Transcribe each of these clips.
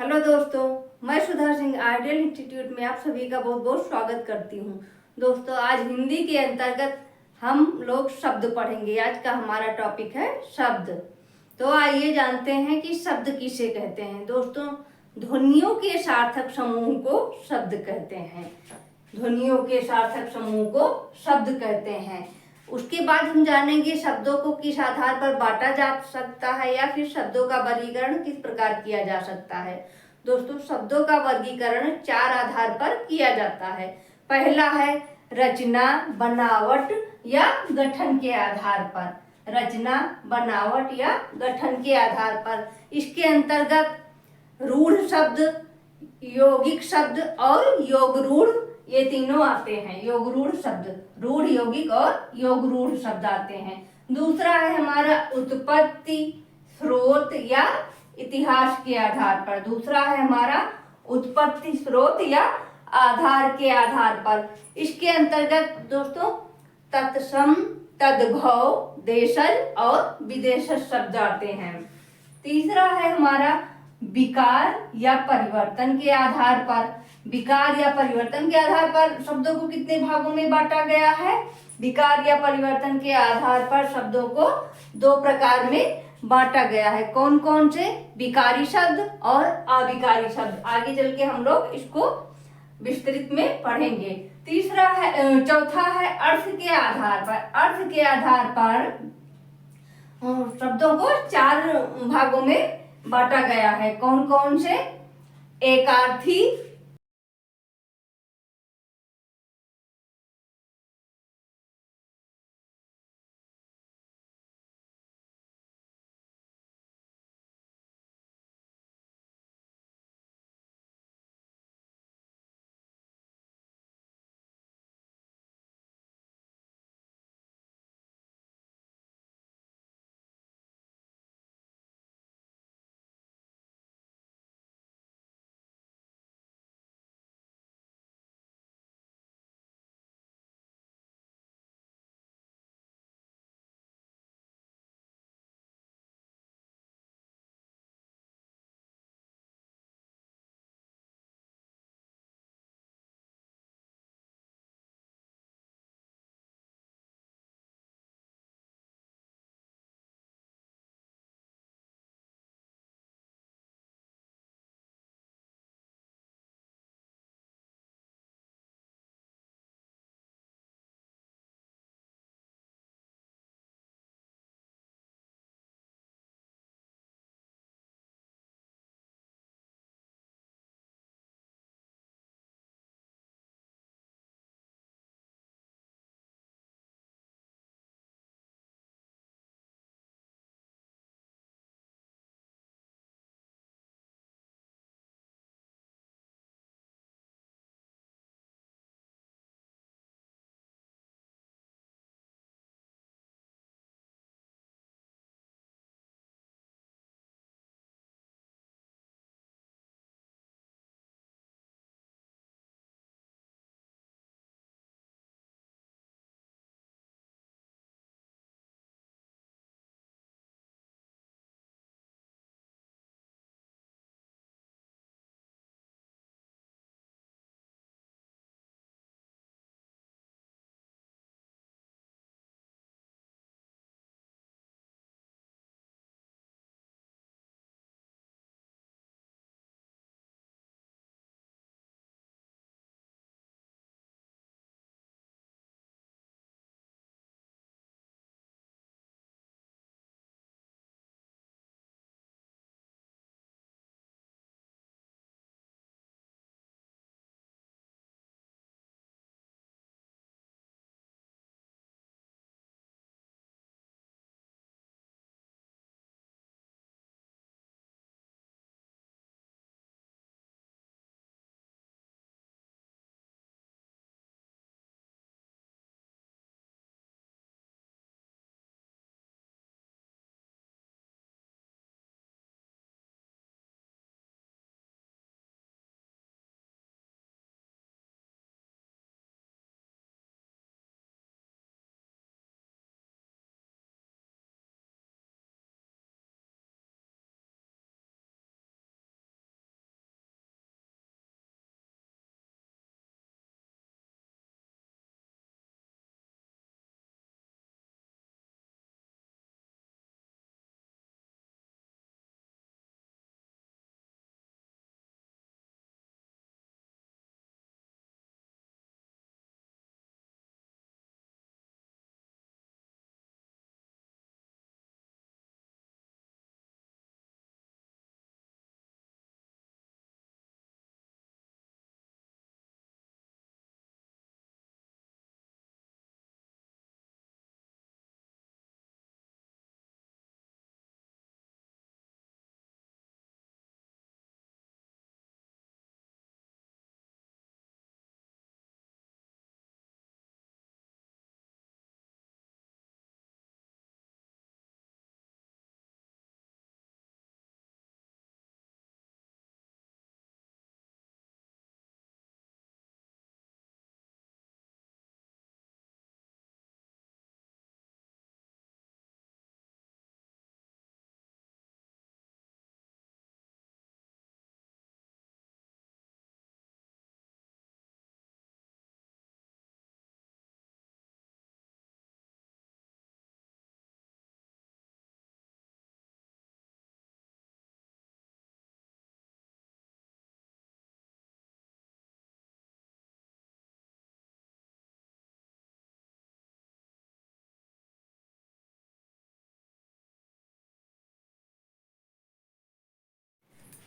Hello दोस्तों, मैं Sudha Singh ideal institute में आप सभी का बहुत बहुत स्वागत करती हूँ। दोस्तों, आज हिंदी के अंतर्गत हम लोग शब्द पढ़ेंगे। आज का हमारा टॉपिक है शब्द। तो आइए जानते हैं कि शब्द किसे कहते हैं। दोस्तों, ध्वनियों के सार्थक समूह को शब्द कहते हैं। ध्वनियों के सार्थक समूह को शब्द कहते हैं। उसके बाद हम जानेंगे शब्दों को किस आधार पर बांटा जा सकता है या फिर शब्दों का वर्गीकरण किस प्रकार किया जा सकता है। दोस्तों, शब्दों का वर्गीकरण 4 आधार पर किया जाता है। पहला है रचना, बनावट या गठन के आधार पर। रचना, बनावट या गठन के आधार पर। इसके अंतर्गत रूढ़ शब्द, यौगिक शब्द और योग रूढ़, ये तीनों आते हैं। योग रूढ़ शब्द, रूढ़, यौगिक और योग रूढ़ शब्द आते हैं। दूसरा है हमारा उत्पत्ति, स्रोत या इतिहास के आधार पर। दूसरा है हमारा उत्पत्ति, स्रोत या आधार के आधार पर। इसके अंतर्गत दोस्तों तत्सम, तद्भव, देशज और विदेशज शब्द आते हैं। तीसरा है हमारा विकार या परिवर्तन के आधार पर। विकार या परिवर्तन के आधार पर शब्दों को कितने भागों में बांटा गया है? विकार या परिवर्तन के आधार पर शब्दों को 2 प्रकार में बांटा गया है। कौन कौन से? विकारी शब्द और अविकारी शब्द। आगे चल के हम लोग इसको विस्तृत में पढ़ेंगे। तीसरा है, चौथा है अर्थ के आधार पर। अर्थ के आधार पर शब्दों को 4 भागों में बांटा गया है। कौन कौन से? एकार्थी,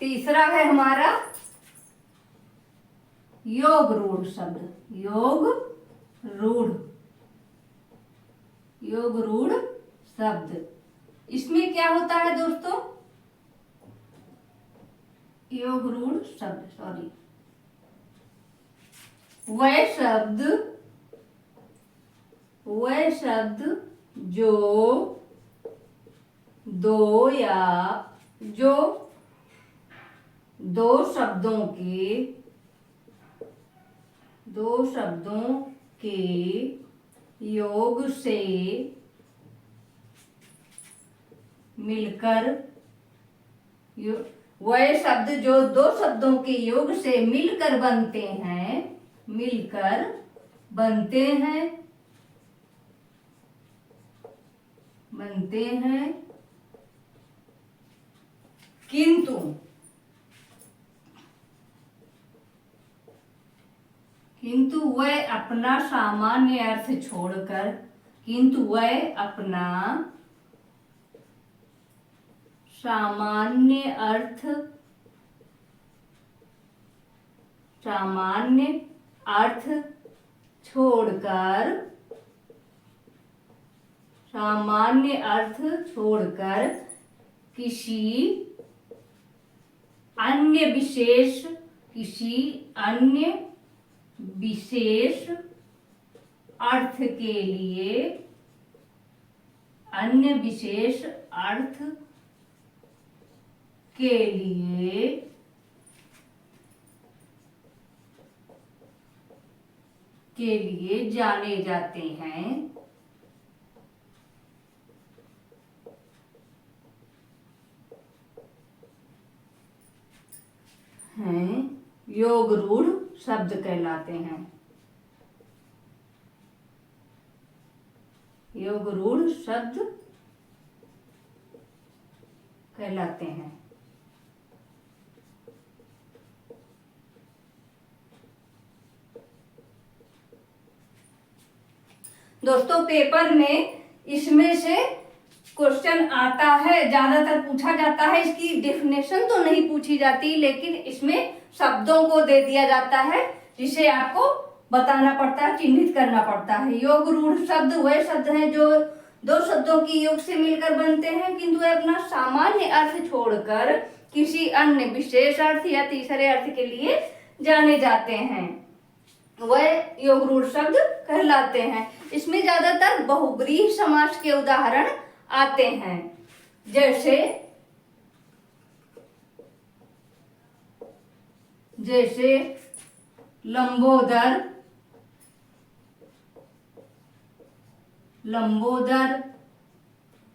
तीसरा है हमारा योग रूढ़ शब्द। योग रूढ़ शब्द, इसमें क्या होता है दोस्तों? योग रूढ़ शब्द वह शब्द जो दो शब्दों के योग से मिलकर वह शब्द जो दो शब्दों के योग से मिलकर बनते हैं किंतु वह अपना सामान्य अर्थ छोड़कर सामान्य अर्थ छोड़कर किसी अन्य विशेष अर्थ के लिए जाने जाते हैं। योग रूढ़ शब्द कहलाते हैं। योग रूढ़ शब्द कहलाते हैं। दोस्तों पेपर में इसमें से क्वेश्चन आता है, ज्यादातर पूछा जाता है। इसकी डेफिनेशन तो नहीं पूछी जाती, लेकिन इसमें शब्दों को दे दिया जाता है जिसे आपको बताना पड़ता है, चिन्हित करना पड़ता है। योग रूढ़ शब्द वह शब्द हैं जो दो शब्दों की योग से मिलकर बनते हैं, किंतु वे अपना सामान्य अर्थ छोड़कर किसी अन्य विशेष अर्थ या तीसरे अर्थ के लिए जाने जाते हैं, वह योग रूढ़ शब्द कहलाते हैं। इसमें ज्यादातर बहुब्रीहि समास के उदाहरण आते हैं, जैसे लंबोदर,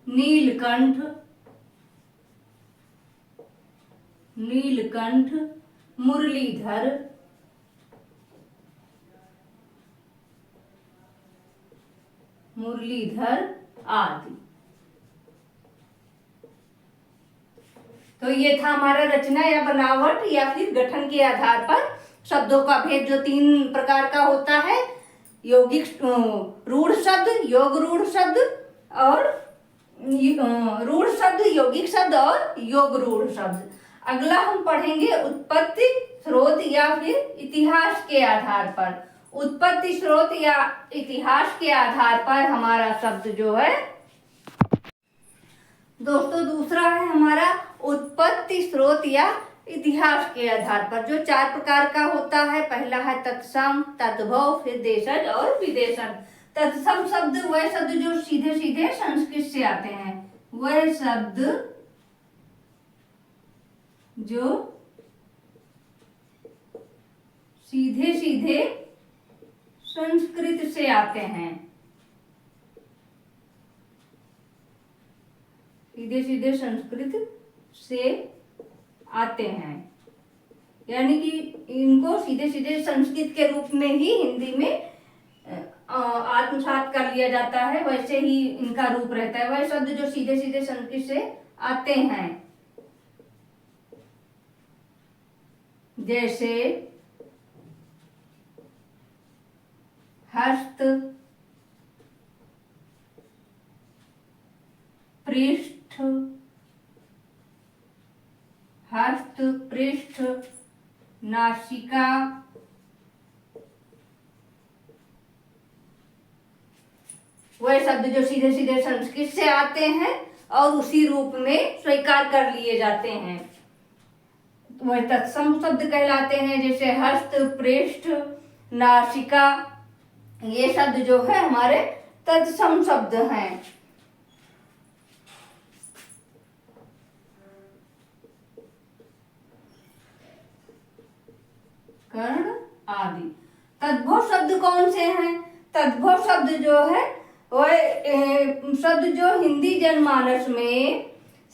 नीलकंठ, मुरलीधर आदि। तो ये था हमारा रचना या बनावट या फिर गठन के आधार पर शब्दों का भेद, जो 3 प्रकार का होता है। यौगिक रूढ़ शब्द, योग रूढ़ शब्द और रूढ़ शब्द, यौगिक शब्द और योग रूढ़ शब्द। अगला हम पढ़ेंगे उत्पत्ति, स्रोत या फिर इतिहास के आधार पर। उत्पत्ति, स्रोत या इतिहास के आधार पर हमारा शब्द जो है दोस्तों दूसरा है हमारा उत्पत्ति, स्रोत या इतिहास के आधार पर, जो 4 प्रकार का होता है। पहला है तत्सम, तद्भव, फिर देशज और विदेशज। तत्सम शब्द वह शब्द जो सीधे सीधे संस्कृत से आते हैं, वह शब्द जो सीधे सीधे संस्कृत से आते हैं, सीधे सीधे संस्कृत से आते हैं, यानी कि इनको सीधे सीधे संस्कृत के रूप में ही हिंदी में आत्मसात कर लिया जाता है, वैसे ही इनका रूप रहता है। वह शब्द जो सीधे सीधे संस्कृत से आते हैं, जैसे हस्त, पृष्ठ, हस्त, हस्त, पृष्ठ, नासिका, वह शब्द जो सीधे सीधे संस्कृत से आते हैं और उसी रूप में स्वीकार कर लिए जाते हैं वह तत्सम शब्द कहलाते हैं। जैसे हस्त, पृष्ठ, नासिका, ये शब्द जो है हमारे तत्सम शब्द हैं। कर्ण आदि। तद्भव शब्द कौन से हैं? तद्भव शब्द जो है वह शब्द जो हिंदी जनमानस में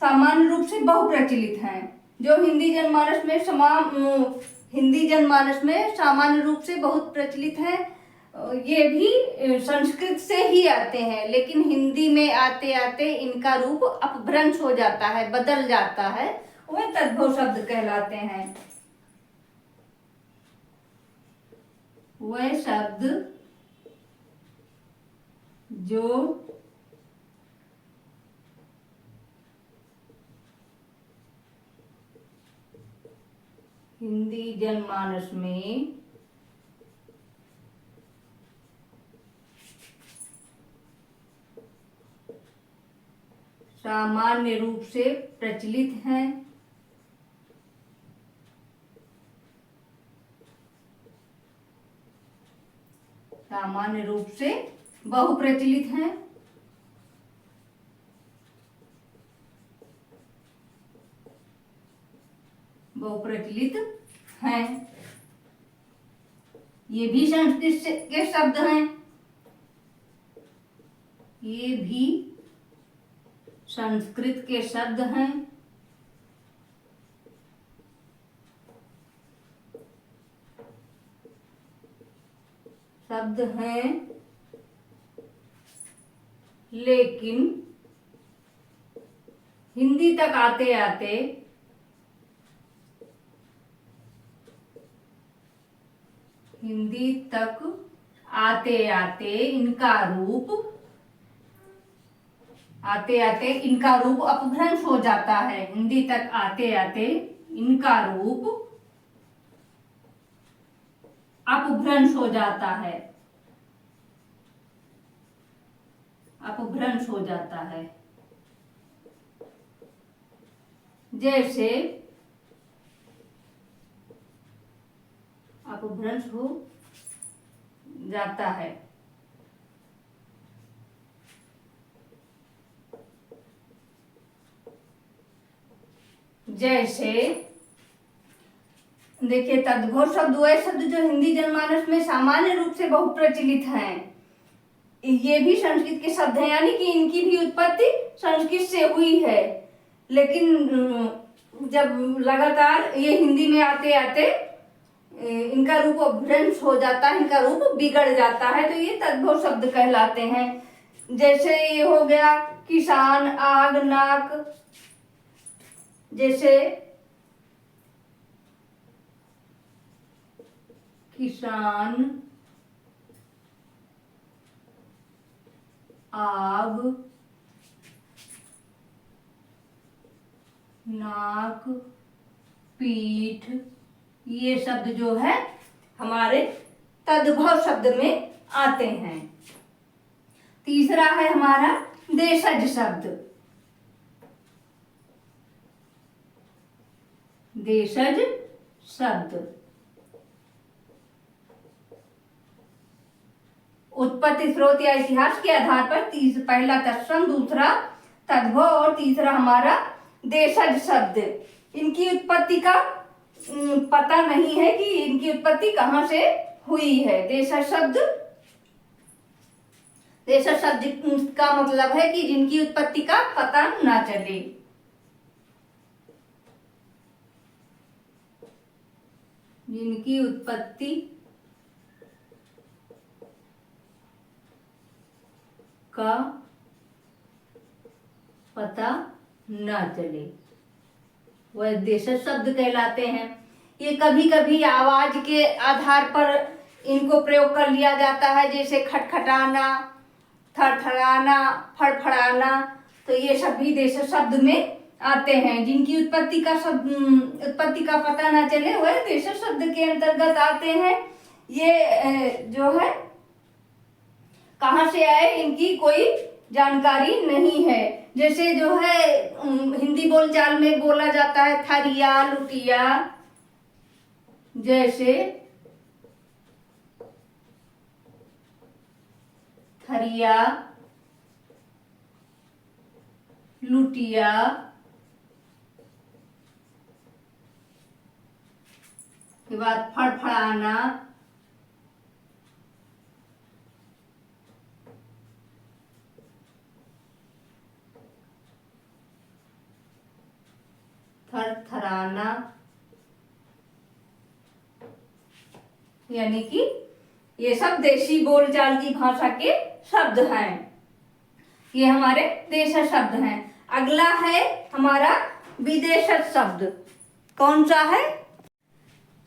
सामान्य रूप से बहुप्रचलित हैं, जो हिंदी जनमानस में सामान्य रूप से बहुत प्रचलित है। ये भी संस्कृत से ही आते हैं, लेकिन हिंदी में आते आते इनका रूप अपभ्रंश हो जाता है, बदल जाता है, वह तद्भव शब्द कहलाते हैं। वह शब्द जो हिंदी जनमानस में सामान्य रूप से प्रचलित हैं, सामान्य रूप से बहुप्रचलित हैं, बहुप्रचलित हैं। ये भी संस्कृत के शब्द हैं, ये भी संस्कृत के शब्द हैं। शब्द हैं, लेकिन हिंदी तक आते आते इनका रूप अपभ्रंश हो जाता है। हिंदी तक आते आते इनका रूप अपभ्रंश हो जाता है, अपभ्रंश हो जाता है। जैसे अपभ्रंश हो जाता है। जैसे देखिए, तद्भव शब्द वह शब्द जो हिंदी जनमानस में सामान्य रूप से बहुप्रचलित हैं। ये भी संस्कृत के शब्द हैं, यानी कि इनकी भी उत्पत्ति संस्कृत से हुई है, लेकिन जब लगातार ये हिंदी में आते आते इनका रूप अपभ्रंश हो जाता है, इनका रूप बिगड़ जाता है, तो ये तद्भव शब्द कहलाते हैं। जैसे ये हो गया किसान, आग, नाक। जैसे किसान, आग, नाक, पीठ, ये शब्द जो है हमारे तद्भव शब्द में आते हैं। तीसरा है हमारा देशज शब्द। देशज शब्द उत्पत्ति, स्रोत या इतिहास के आधार पर पहला तत्सम, दूसरा तद्भव और तीसरा हमारा देशज शब्द। इनकी उत्पत्ति का पता नहीं है कि इनकी उत्पत्ति कहाँ से हुई है। देशज शब्द का मतलब है कि जिनकी उत्पत्ति का पता ना चले। जिनकी उत्पत्ति का पता न चले, वह देशज शब्द कहलाते हैं। ये कभी कभी आवाज के आधार पर इनको प्रयोग कर लिया जाता है, जैसे खटखटाना, थरथराना, फड़फड़ाना, तो ये सभी देशज शब्द में आते हैं, जिनकी उत्पत्ति का पता ना चले वह देशज शब्द के अंतर्गत आते हैं। ये जो है कहाँ से आए इनकी कोई जानकारी नहीं है। जैसे जो है हिंदी बोलचाल में बोला जाता है थरिया, लुटिया, जैसे थरिया, लुटिया, के बाद फड़फड़ाना, थरथराना, यानी कि ये सब देशी बोलचाल की भाषा के शब्द हैं। ये हमारे देशज शब्द हैं। अगला है हमारा विदेशज शब्द। कौन सा है?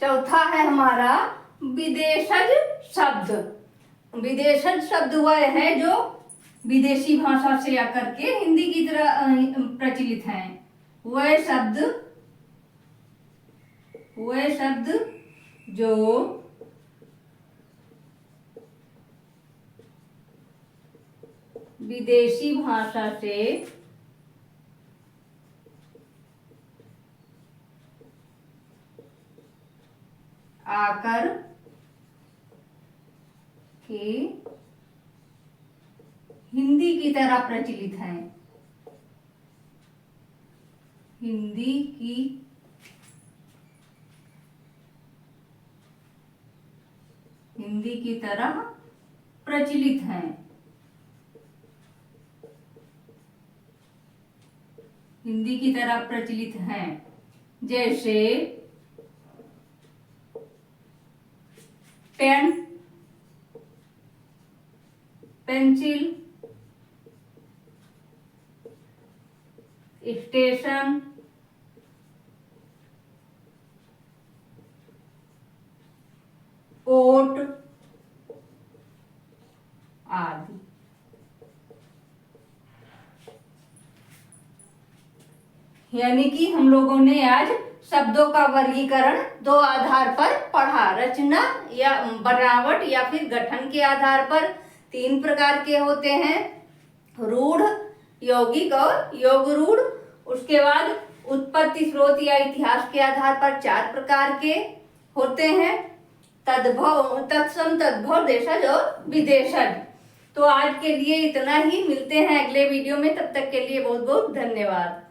चौथा है हमारा विदेशज शब्द। विदेशज शब्द वह है जो विदेशी भाषा से आकर के हिंदी की तरह प्रचलित हैं। वह शब्द जो विदेशी भाषा से आकर के हिंदी की तरह प्रचलित हैं। हिंदी की तरह प्रचलित हैं। हिंदी की तरह प्रचलित हैं। जैसे पेन, पेंसिल, स्टेशन, ओट आदि। यानी कि हम लोगों ने आज शब्दों का वर्गीकरण दो आधार पर पढ़ा। रचना या बनावट या फिर गठन के आधार पर 3 प्रकार के होते हैं, रूढ़, यौगिक और योग रूढ़। उसके बाद उत्पत्ति, स्रोत या इतिहास के आधार पर 4 प्रकार के होते हैं, तद्भव, तत्सम, तद्भव, देशज और विदेशज। तो आज के लिए इतना ही। मिलते हैं अगले वीडियो में, तब तक के लिए बहुत बहुत धन्यवाद।